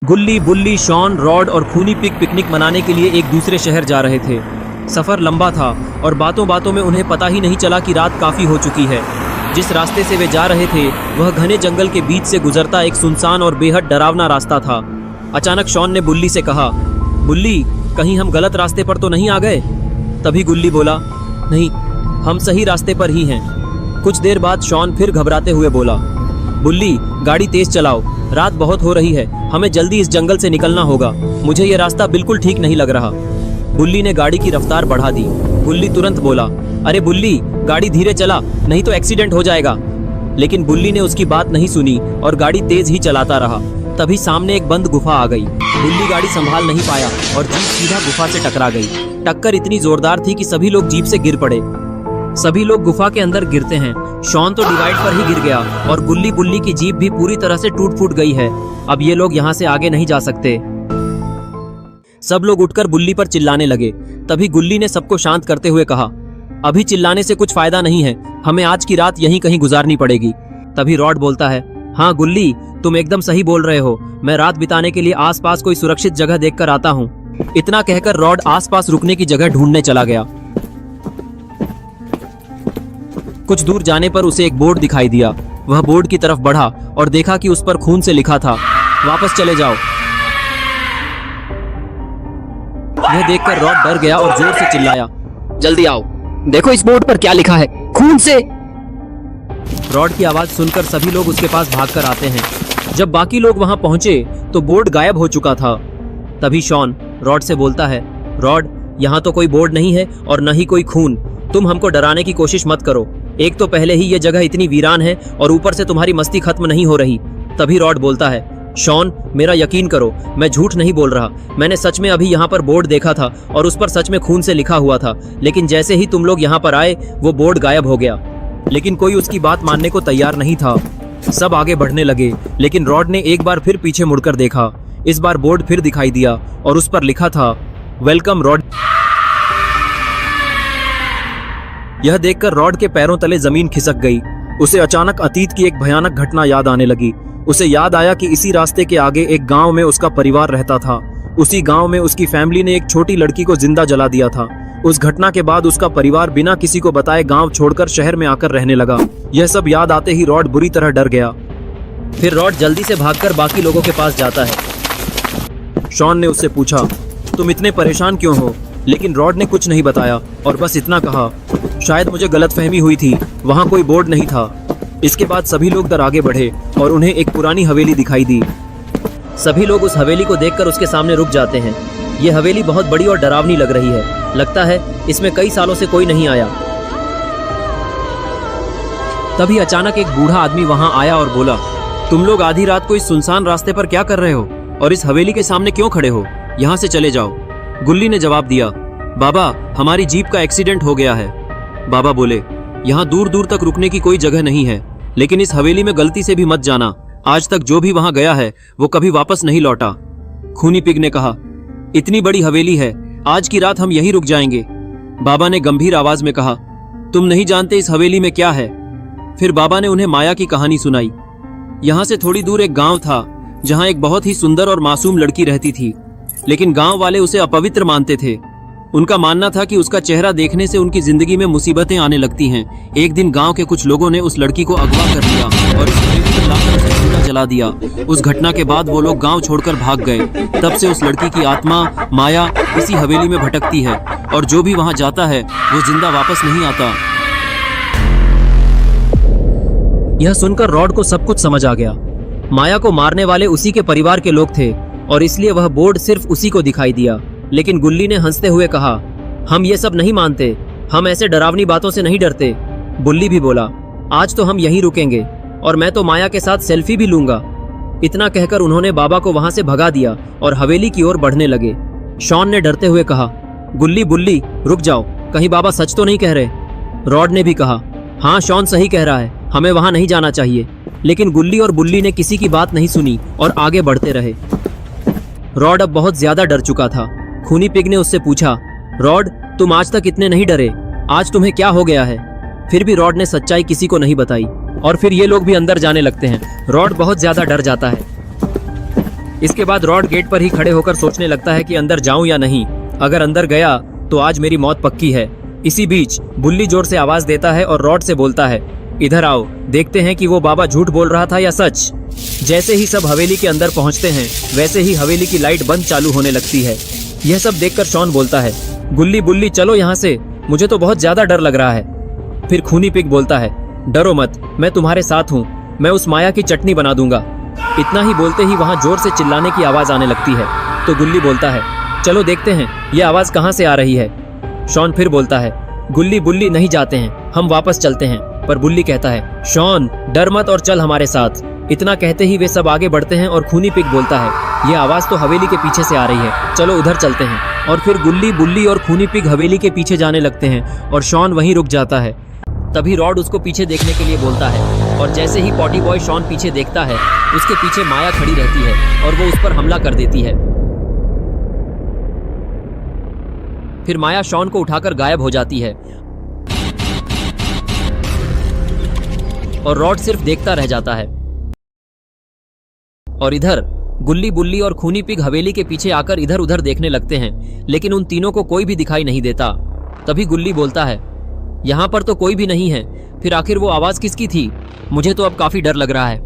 गुल्ली, बुल्ली, Shawn, rod और खूनी पिग पिकनिक मनाने के लिए एक दूसरे शहर जा रहे थे। सफ़र लंबा था और बातों बातों में उन्हें पता ही नहीं चला कि रात काफ़ी हो चुकी है। जिस रास्ते से वे जा रहे थे वह घने जंगल के बीच से गुजरता एक सुनसान और बेहद डरावना रास्ता था। अचानक शॉन ने बुल्ली से कहा, बुल्ली, कहीं हम गलत रास्ते पर तो नहीं आ गए? तभी गुल्ली बोला, नहीं, हम सही रास्ते पर ही हैं। कुछ देर बाद शॉन फिर घबराते हुए बोला, बुल्ली, गाड़ी तेज चलाओ, रात बहुत हो रही है, हमें जल्दी इस जंगल से निकलना होगा, मुझे ये रास्ता बिल्कुल ठीक नहीं लग रहा। बुल्ली ने गाड़ी की रफ्तार बढ़ा दी। गुल्ली तुरंत बोला, अरे बुल्ली, गाड़ी धीरे चला, नहीं तो एक्सीडेंट हो जाएगा। लेकिन बुल्ली ने उसकी बात नहीं सुनी और गाड़ी तेज ही चलाता रहा। तभी सामने एक बंद गुफा आ गई। बुल्ली गाड़ी संभाल नहीं पाया और जीप सीधा गुफा से टकरा गई। टक्कर इतनी जोरदार थी कि सभी लोग जीप से गिर पड़े। सभी लोग गुफा के अंदर गिरते हैं। शॉन तो डिवाइड पर ही गिर गया और गुल्ली बुल्ली की जीप भी पूरी तरह से टूट फूट गई है। अब ये लोग यहाँ से आगे नहीं जा सकते। सब लोग उठकर बुल्ली पर चिल्लाने लगे। तभी गुल्ली ने सबको शांत करते हुए कहा, अभी चिल्लाने से कुछ फायदा नहीं है, हमें आज की रात यहीं कहीं गुजारनी पड़ेगी। तभी रॉड बोलता है, हाँ गुल्ली, तुम एकदम सही बोल रहे हो, मैं रात बिताने के लिए आसपास कोई सुरक्षित जगह देखकर आता हूँ। इतना कहकर रॉड आसपास रुकने की जगह ढूंढने चला गया। कुछ दूर जाने पर उसे एक बोर्ड दिखाई दिया। वह बोर्ड की तरफ बढ़ा और देखा कि उस पर खून से लिखा था, वापस चले जाओ। यह देखकर रॉड डर गया और जोर से चिल्लाया, जल्दी आओ, देखो इस बोर्ड पर क्या लिखा है, खून से। रॉड की आवाज सुनकर सभी लोग उसके पास भागकर आते हैं। जब बाकी लोग वहां पहुंचे तो बोर्ड गायब हो चुका था। तभी शॉन रॉड से बोलता है, रॉड, यहाँ तो कोई बोर्ड नहीं है और न ही कोई खून, तुम हमको डराने की कोशिश मत करो। एक तो पहले ही ये जगह इतनी वीरान है और ऊपर से तुम्हारी मस्ती खत्म नहीं हो रही। तभी रॉड बोलता है, शॉन, मेरा यकीन करो, मैं झूठ नहीं बोल रहा, मैंने सच में अभी यहाँ पर बोर्ड देखा था और उस पर सच में खून से लिखा हुआ था। लेकिन जैसे ही तुम लोग यहाँ पर आए वो बोर्ड गायब हो गया। लेकिन कोई उसकी बात मानने को तैयार नहीं था। सब आगे बढ़ने लगे, लेकिन रॉड ने एक बार फिर पीछे मुड़कर देखा। इस बार बोर्ड फिर दिखाई दिया और उस पर लिखा था, वेलकम रॉड। यह देखकर रॉड के पैरों तले जमीन खिसक गई। उसे अचानक अतीत की एक भयानक घटना याद आने लगी। उसे याद आया कि इसी रास्ते के आगे एक गांव में उसका परिवार रहता था। उसी गांव में उसकी फैमिली ने एक छोटी लड़की को जिंदा जला दिया था। उस घटना के बाद उसका परिवार बिना किसी को बताए गांव छोड़कर शहर में आकर रहने लगा। यह सब याद आते ही रॉड बुरी तरह डर गया। फिर रॉड जल्दी से भागकर बाकी लोगों के पास जाता है। शॉन ने उससे पूछा, तुम इतने परेशान क्यों हो? लेकिन रॉड ने कुछ नहीं बताया और बस इतना कहा, शायद मुझे गलतफहमी हुई थी, वहाँ कोई बोर्ड नहीं था। इसके बाद सभी लोग दर आगे बढ़े और उन्हें एक पुरानी हवेली दिखाई दी। सभी लोग उस हवेली को देखकर उसके सामने रुक जाते हैं। ये हवेली बहुत बड़ी और डरावनी लग रही है। लगता है इसमें कई सालों से कोई नहीं आया। तभी अचानक एक बूढ़ा आदमी वहां आया और बोला, तुम लोग आधी रात को इस सुनसान रास्ते पर क्या कर रहे हो और इस हवेली के सामने क्यों खड़े हो? यहाँ से चले जाओ। गुल्ली ने जवाब दिया, बाबा, हमारी जीप का एक्सीडेंट हो गया है। बाबा बोले, यहाँ दूर दूर तक रुकने की कोई जगह नहीं है, लेकिन इस हवेली में गलती से भी मत जाना। आज तक जो भी वहां गया है वो कभी वापस नहीं लौटा। खूनी पिग ने कहा, इतनी बड़ी हवेली है, आज की रात हम यहीं रुक जाएंगे। बाबा ने गंभीर आवाज में कहा, तुम नहीं जानते इस हवेली में क्या है। फिर बाबा ने उन्हें माया की कहानी सुनाई। यहाँ से थोड़ी दूर एक गांव था जहाँ एक बहुत ही सुंदर और मासूम लड़की रहती थी, लेकिन गांव वाले उसे अपवित्र मानते थे। उनका मानना था कि उसका चेहरा देखने से उनकी जिंदगी में मुसीबतें आने लगती हैं। एक दिन गांव के कुछ लोगों ने उस लड़की को अगवा कर लिया और इस हवेली में लाकर उसे जिंदा जला दिया। उस घटना के बाद वो लोग गांव छोड़कर भाग गए। तब से उस लड़की की आत्मा माया इसी हवेली में भटकती है और जो भी वहां जाता है वो जिंदा वापस नहीं आता। यह सुनकर रॉड को सब कुछ समझ आ गया। माया को मारने वाले उसी के परिवार के लोग थे और इसलिए वह बोर्ड सिर्फ उसी को दिखाई दिया। लेकिन गुल्ली ने हंसते हुए कहा, हम ये सब नहीं मानते, हम ऐसे डरावनी बातों से नहीं डरते। बुल्ली भी बोला, आज तो हम यहीं रुकेंगे और मैं तो माया के साथ सेल्फी भी लूंगा। इतना कहकर उन्होंने बाबा को वहां से भगा दिया और हवेली की ओर बढ़ने लगे। शॉन ने डरते हुए कहा, गुल्ली बुल्ली, रुक जाओ, कहीं बाबा सच तो नहीं कह रहे? रॉड ने भी कहा, हाँ शॉन सही कह रहा है, हमें वहां नहीं जाना चाहिए। लेकिन गुल्ली और बुल्ली ने किसी की बात नहीं सुनी और आगे बढ़ते रहे। रॉड अब बहुत ज्यादा डर चुका था। खूनी पिग ने उससे पूछा, रॉड, तुम आज तक इतने नहीं डरे, आज तुम्हें क्या हो गया है? फिर भी रॉड ने सच्चाई किसी को नहीं बताई और फिर ये लोग भी अंदर जाने लगते हैं। रॉड बहुत ज्यादा डर जाता है। इसके बाद रॉड गेट पर ही खड़े होकर सोचने लगता है कि अंदर जाऊं या नहीं। अगर अंदर गया तो आज मेरी मौत पक्की है। इसी बीच बुल्ली जोर से आवाज देता है और रॉड से बोलता है, इधर आओ, देखते हैं कि वो बाबा झूठ बोल रहा था या सच। जैसे ही सब हवेली के अंदर पहुंचते हैं वैसे ही हवेली की लाइट बंद चालू होने लगती है। यह सब देखकर शॉन बोलता है, गुल्ली बुल्ली चलो यहाँ से, मुझे तो बहुत ज्यादा डर लग रहा है। फिर खूनी पिग बोलता है, डरो मत, मैं तुम्हारे साथ हूँ, मैं उस माया की चटनी बना दूंगा। इतना ही बोलते ही वहाँ जोर से चिल्लाने की आवाज आने लगती है। तो गुल्ली बोलता है, चलो देखते हैं ये आवाज कहाँ से आ रही है। शॉन फिर बोलता है, गुल्ली बुल्ली नहीं जाते हैं, हम वापस चलते हैं। पर बुल्ली कहता है, शॉन डर मत और चल हमारे साथ। इतना कहते ही वे सब आगे बढ़ते हैं और खूनी पिग बोलता है, ये आवाज तो हवेली के पीछे से आ रही है, चलो उधर चलते हैं। और फिर गुल्ली बुल्ली और खूनी पिग हवेली के पीछे जाने लगते हैं और शॉन वहीं रुक जाता है। तभी रॉड उसको पीछे देखने के लिए बोलता है और जैसे ही पॉटी बॉय शॉन पीछे देखता है उसके पीछे माया खड़ी रहती है और वो उस पर हमला कर देती है। फिर माया शॉन को उठाकर गायब हो जाती है और रॉड सिर्फ देखता रह जाता है। और इधर गुल्ली बुल्ली और खूनी पिग हवेली के पीछे आकर इधर उधर देखने लगते हैं, लेकिन उन तीनों को कोई भी दिखाई नहीं देता। तभी गुल्ली बोलता है, यहाँ पर तो कोई भी नहीं है, फिर आखिर वो आवाज किसकी थी? मुझे तो अब काफी डर लग रहा है।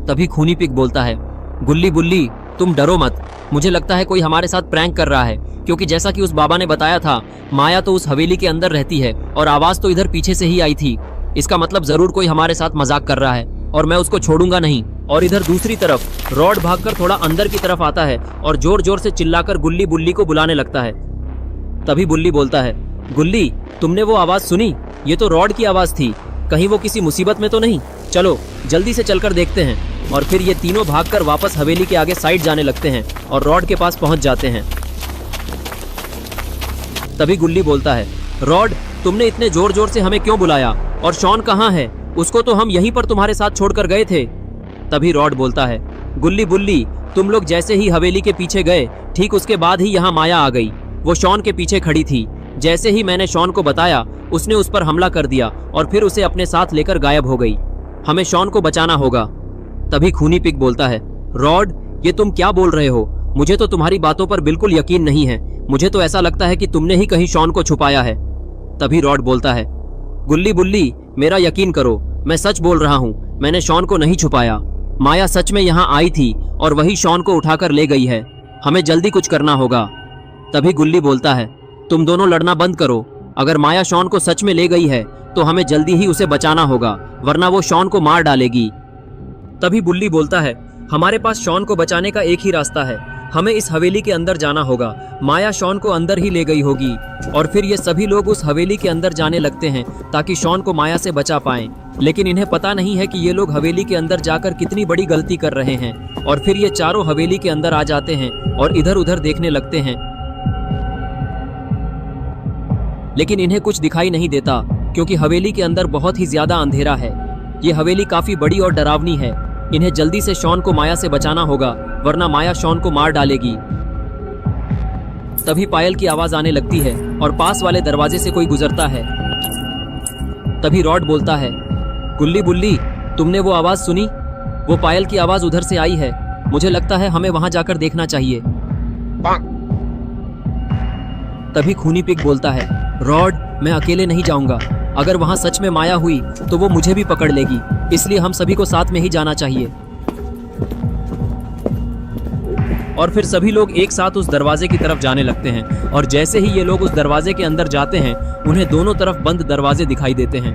तभी खूनी पिग बोलता है, गुल्ली बुल्ली तुम डरो मत, मुझे लगता है कोई हमारे साथ प्रैंक कर रहा है, क्योंकि जैसा कि उस बाबा ने बताया था माया तो उस हवेली के अंदर रहती है और आवाज तो इधर पीछे से ही आई थी। इसका मतलब जरूर कोई हमारे साथ मजाक कर रहा है और मैं उसको छोड़ूंगा नहीं। और इधर दूसरी तरफ रॉड भागकर थोड़ा अंदर की तरफ आता है और जोर जोर से चिल्लाकर गुल्ली बुल्ली को बुलाने लगता है। तभी बुल्ली बोलता है, गुल्ली तुमने वो आवाज सुनी? ये तो रॉड की आवाज थी, कहीं वो किसी मुसीबत में तो नहीं? चलो जल्दी से चलकर देखते हैं। और फिर ये तीनों भागकर वापस हवेली के आगे साइड जाने लगते हैं और रॉड के पास पहुंच जाते हैं। तभी गुल्ली बोलता है, रॉड तुमने इतने जोर जोर से हमें क्यों बुलाया? और शॉन कहाँ है? उसको तो हम यहीं पर तुम्हारे साथ छोड़कर गए थे। तभी रॉड बोलता है, गुल्ली बुल्ली तुम लोग जैसे ही हवेली के पीछे गए ठीक उसके बाद ही यहाँ माया आ गई। वो शॉन के पीछे खड़ी थी। जैसे ही मैंने शॉन को बताया उसने उस पर हमला कर दिया और फिर उसे अपने साथ लेकर गायब हो गई। हमें शॉन को बचाना होगा। तभी खूनी पिग बोलता है, रॉड ये तुम क्या बोल रहे हो? मुझे तो तुम्हारी बातों पर बिल्कुल यकीन नहीं है। मुझे तो ऐसा लगता है कि तुमने ही कहीं शॉन को छुपाया है। तभी रॉड बोलता है, गुल्ली बुल्ली मेरा यकीन करो, मैं सच बोल रहा हूँ, मैंने शॉन को नहीं छुपाया। माया सच में यहाँ आई थी और वही शॉन को उठाकर ले गई है। हमें जल्दी कुछ करना होगा। तभी गुल्ली बोलता है, तुम दोनों लड़ना बंद करो। अगर माया शॉन को सच में ले गई है तो हमें जल्दी ही उसे बचाना होगा, वरना वो शॉन को मार डालेगी। तभी बुल्ली बोलता है, हमारे पास शॉन को बचाने का एक ही रास्ता है, हमें इस हवेली के अंदर जाना होगा। माया शॉन को अंदर ही ले गई होगी। और फिर ये सभी लोग उस हवेली के अंदर जाने लगते हैं ताकि शॉन को माया से बचा पाएं। लेकिन इन्हें पता नहीं है कि ये लोग हवेली के अंदर जाकर कितनी बड़ी गलती कर रहे हैं। और फिर ये चारों हवेली के अंदर आ जाते हैं और इधर उधर देखने लगते हैं, लेकिन इन्हें कुछ दिखाई नहीं देता क्योंकि हवेली के अंदर बहुत ही ज्यादा अंधेरा है। ये हवेली काफी बड़ी और डरावनी है। इन्हें जल्दी से शॉन को माया से बचाना होगा, वरना माया शॉन को मार डालेगी। तभी पायल की आवाज आने लगती है और पास वाले दरवाजे से कोई गुजरता है। तभी रॉड बोलता है, गुल्ली बुल्ली तुमने वो आवाज सुनी? वो पायल की आवाज उधर से आई है। मुझे लगता है हमें वहां जाकर देखना चाहिए। तभी खूनी पिग बोलता है, रॉड मैं अकेले नहीं जाऊंगा। अगर वहां सच में माया हुई तो वो मुझे भी पकड़ लेगी, इसलिए हम सभी को साथ में ही जाना चाहिए। और फिर सभी लोग एक साथ उस दरवाजे की तरफ जाने लगते हैं और जैसे ही ये लोग उस दरवाजे के अंदर जाते हैं उन्हें दोनों तरफ बंद दरवाजे दिखाई देते हैं।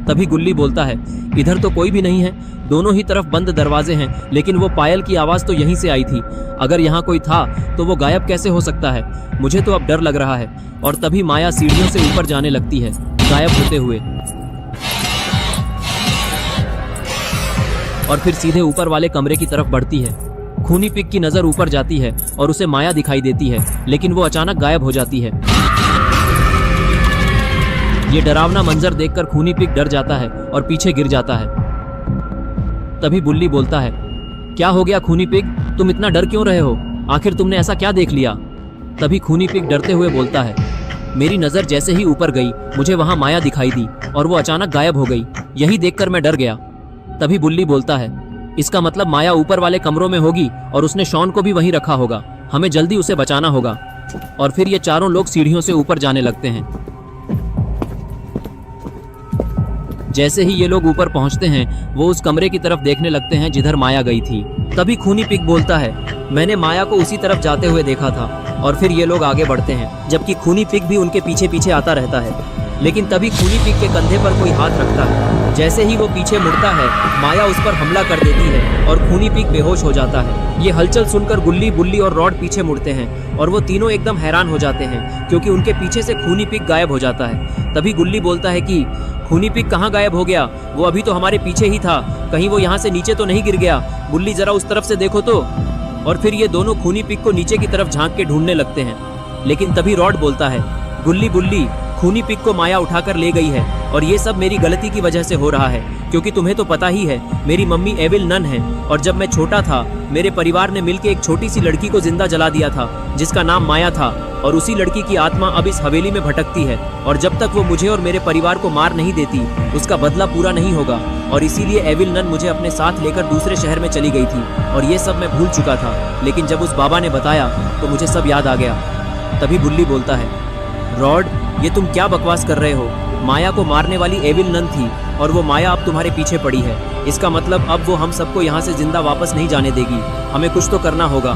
तभी गुल्ली बोलता है, इधर तो कोई भी नहीं है, दोनों ही तरफ बंद दरवाजे हैं, लेकिन वो पायल की आवाज तो यहीं से आई थी। अगर यहाँ कोई था तो वो गायब कैसे हो सकता है? मुझे तो अब डर लग रहा है। और तभी माया सीढ़ियों से ऊपर जाने लगती है, गायब होते हुए, और फिर सीधे ऊपर वाले कमरे की तरफ बढ़ती है। खूनी पिग की नजर ऊपर जाती है और उसे माया दिखाई देती है, लेकिन वो अचानक गायब हो जाती है। ये डरावना मंजर देखकर खूनी पिग डर जाता है और पीछे गिर जाता है। तभी बुल्ली बोलता है, क्या हो गया खूनी पिग, तुम इतना डर क्यों रहे हो? आखिर तुमने ऐसा क्या देख लिया? तभी खूनी पिग डरते हुए बोलता है, मेरी नजर जैसे ही ऊपर गई मुझे वहां माया दिखाई दी और वो अचानक गायब हो गई। यही देखकर मैं डर गया। तभी बुल्ली बोलता है, इसका मतलब माया ऊपर वाले कमरों में होगी और उसने शॉन को भी वहीं रखा होगा। हमें जल्दी उसे बचाना होगा। और फिर ये चारों लोग सीढ़ियों से ऊपर जाने लगते हैं। जैसे ही ये लोग ऊपर पहुंचते हैं वो उस कमरे की तरफ देखने लगते हैं जिधर माया गई थी। तभी खूनी पिग बोलता है, मैंने माया को उसी तरफ जाते हुए देखा था। और फिर ये लोग आगे बढ़ते हैं जबकि खूनी पिग भी उनके पीछे पीछे आता रहता है। लेकिन तभी खूनी पिग के कंधे पर कोई हाथ रखता है। जैसे ही वो पीछे मुड़ता है माया उस पर हमला कर देती है और खूनी पिग बेहोश हो जाता है। ये हलचल सुनकर गुल्ली, बुल्ली और रॉड पीछे मुड़ते हैं और वो तीनों एकदम हैरान हो जाते हैं क्योंकि उनके पीछे से खूनी पिग गायब हो जाता है। तभी गुल्ली बोलता है कि खूनी पिग कहाँ गायब हो गया? वो अभी तो हमारे पीछे ही था, कहीं वो यहाँ से नीचे तो नहीं गिर गया? बुल्ली जरा उस तरफ से देखो तो। और फिर ये दोनों खूनी पिग को नीचे की तरफ झांक के ढूंढने लगते हैं। लेकिन तभी रॉड बोलता है, गुल्ली, बुल्ली, खूनी पिग को माया उठाकर ले गई है और ये सब मेरी गलती की वजह से हो रहा है क्योंकि तुम्हें तो पता ही है मेरी मम्मी एविल नन है और जब मैं छोटा था मेरे परिवार ने मिलकर एक छोटी सी लड़की को जिंदा जला दिया था जिसका नाम माया था और उसी लड़की की आत्मा अब इस हवेली में भटकती है और जब तक वो मुझे और मेरे परिवार को मार नहीं देती उसका बदला पूरा नहीं होगा और इसीलिए एविल नन मुझे अपने साथ लेकर दूसरे शहर में चली गई थी और ये सब मैं भूल चुका था। लेकिन जब उस बाबा ने बताया तो मुझे सब याद आ गया। तभी बुल्ली बोलता है, रॉड, ये तुम क्या बकवास कर रहे हो? माया को मारने वाली एविल नन थी और वो माया अब तुम्हारे पीछे पड़ी है। इसका मतलब अब वो हम सबको यहाँ से जिंदा वापस नहीं जाने देगी। हमें कुछ तो करना होगा।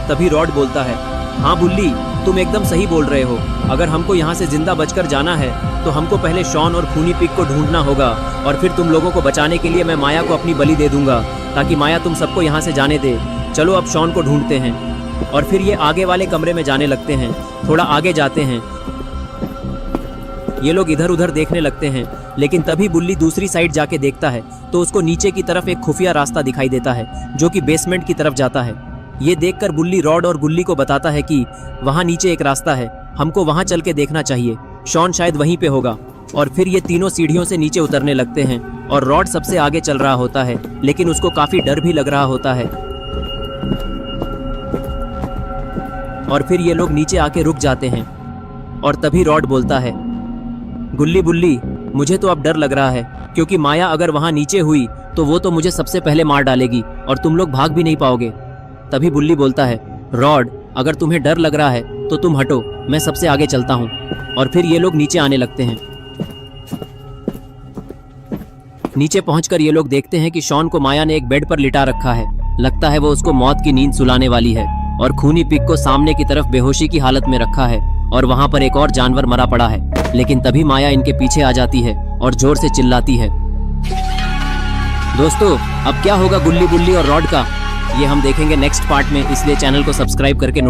तभी रॉड बोलता है, हाँ बुल्ली, तुम एकदम सही बोल रहे हो। अगर हमको यहाँ से जिंदा बचकर जाना है तो हमको पहले शॉन और खूनी पिग को ढूंढना होगा और फिर तुम लोगों को बचाने के लिए मैं माया को अपनी बलि दे दूंगा ताकि माया तुम सबको यहाँ से जाने दे। चलो अब शॉन को ढूंढते हैं। और फिर ये आगे वाले कमरे में जाने लगते हैं। थोड़ा आगे जाते हैं, ये लोग इधर उधर देखने लगते हैं लेकिन तभी बुल्ली दूसरी साइड जाके देखता है तो उसको नीचे की तरफ एक खुफिया रास्ता दिखाई देता है जो कि बेसमेंट की तरफ जाता है। ये देखकर बुल्ली रॉड और गुल्ली को बताता है कि वहाँ नीचे एक रास्ता है, हमको वहाँ चल के देखना चाहिए, शॉन शायद वहीं पे होगा। और फिर ये तीनों सीढ़ियों से नीचे उतरने लगते हैं और रॉड सबसे आगे चल रहा होता है लेकिन उसको काफी डर भी लग रहा होता है। और फिर ये लोग नीचे आके रुक जाते हैं और तभी रॉड बोलता है, गुल्ली, बुल्ली, मुझे तो अब डर लग रहा है क्योंकि माया अगर वहाँ नीचे हुई तो वो तो मुझे सबसे पहले मार डालेगी और तुम लोग भाग भी नहीं पाओगे। तभी बुल्ली बोलता है, रॉड, अगर तुम्हें डर लग रहा है तो तुम हटो, मैं सबसे आगे चलता हूँ। और फिर ये लोग नीचे आने लगते हैं। नीचे पहुंचकर ये लोग देखते हैं कि शॉन को माया ने एक बेड पर लिटा रखा है। लगता है वो उसको मौत की नींद सुलाने वाली है और खूनी पिग को सामने की तरफ बेहोशी की हालत में रखा है और वहाँ पर एक और जानवर मरा पड़ा है। लेकिन तभी माया इनके पीछे आ जाती है और जोर से चिल्लाती है। दोस्तों, अब क्या होगा गुल्ली, बुल्ली और रॉड का, ये हम देखेंगे नेक्स्ट पार्ट में, इसलिए चैनल को सब्सक्राइब करके